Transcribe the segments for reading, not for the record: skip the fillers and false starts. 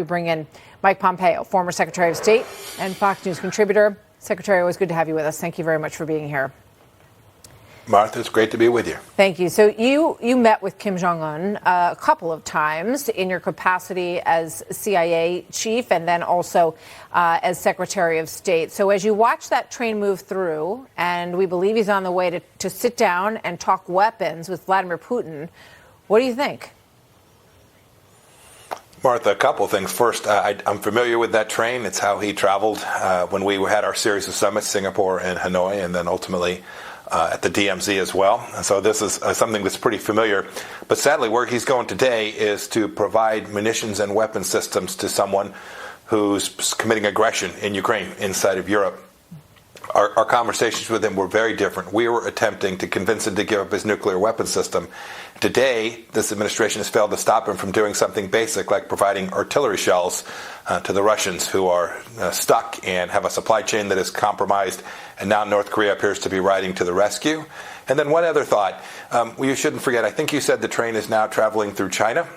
We bring in Mike Pompeo, former Secretary of State and Fox News contributor. Secretary, always good to have you with us. Thank you very much for being here. Martha, it's great to be with you. Thank you. So you met with Kim Jong-un a couple of times in your capacity as CIA chief and then also as Secretary of State. So as you watch that train move through, and we believe he's on the way to sit down and talk weapons with Vladimir Putin, what do you think? Martha, a couple of things. First, I'm familiar with that train. It's how he traveled when we had our series of summits, Singapore and Hanoi, and then ultimately at the DMZ as well. And so this is something that's pretty familiar. But sadly, where he's going today is to provide munitions and weapon systems to someone who's committing aggression in Ukraine, inside of Europe. Our conversations with him were very different. We were attempting to convince him to give up his nuclear weapon system. Today, this administration has failed to stop him from doing something basic like providing artillery shells to the Russians who are stuck and have a supply chain that is compromised. And now North Korea appears to be riding to the rescue. And then one other thought. You shouldn't forget, I think you said the train is now traveling through China.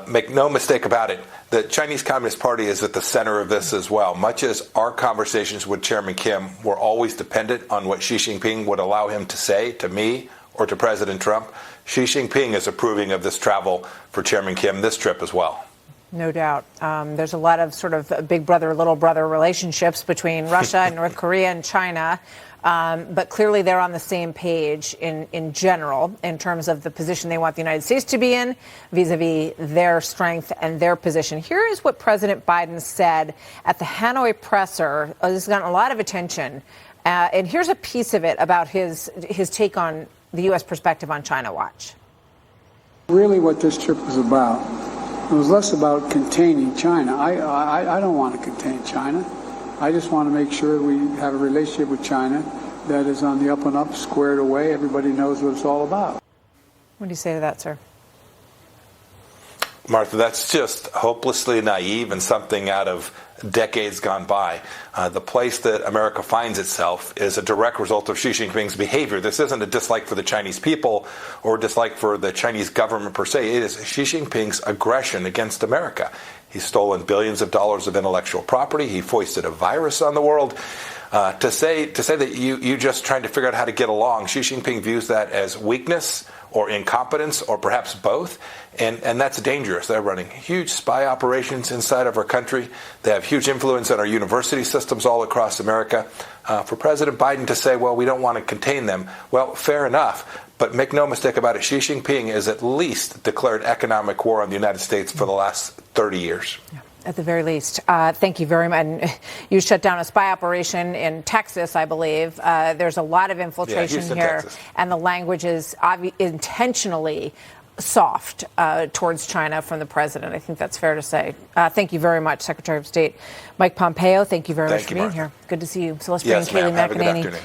Make no mistake about it. The Chinese Communist Party is at the center of this as well. Much as our conversations with Chairman Kim were always dependent on what Xi Jinping would allow him to say to me or to President Trump, Xi Jinping is approving of this travel for Chairman Kim, this trip as well. No doubt. There's a lot of sort of big brother, little brother relationships between Russia and North Korea and China. But clearly they're on the same page in general in terms of the position they want the United States to be in vis-a-vis their strength and their position. Here is what President Biden said at the Hanoi presser. This has gotten a lot of attention. And here's a piece of it about his take on the U.S. perspective on China Watch. Really what this trip was about, it was less about containing China. I don't want to contain China. I just want to make sure we have a relationship with China that is on the up and up, squared away. Everybody knows what it's all about. What do you say to that, sir? Martha, that's just hopelessly naive and something out of decades gone by. The place that America finds itself is a direct result of Xi Jinping's behavior. This isn't a dislike for the Chinese people or dislike for the Chinese government per se. It is Xi Jinping's aggression against America. He's stolen billions of dollars of intellectual property. He foisted a virus on the world. To say that you just trying to figure out how to get along, Xi Jinping views that as weakness or incompetence or perhaps both. And that's dangerous. They're running huge spy operations inside of our country. They have huge influence on our university systems all across America. For President Biden to say, well, we don't want to contain them, well, fair enough. But make no mistake about it, Xi Jinping has at least declared economic war on the United States for the last 30 years. Yeah. At the very least. Thank you very much. And you shut down a spy operation in Texas, I believe. There's a lot of infiltration Houston, here. Texas. And the language is intentionally soft towards China from the president. I think that's fair to say. Thank you very much, Secretary of State Mike Pompeo. Thank you very much for being here. Good to see you. So let's bring in Kayleigh McEnany.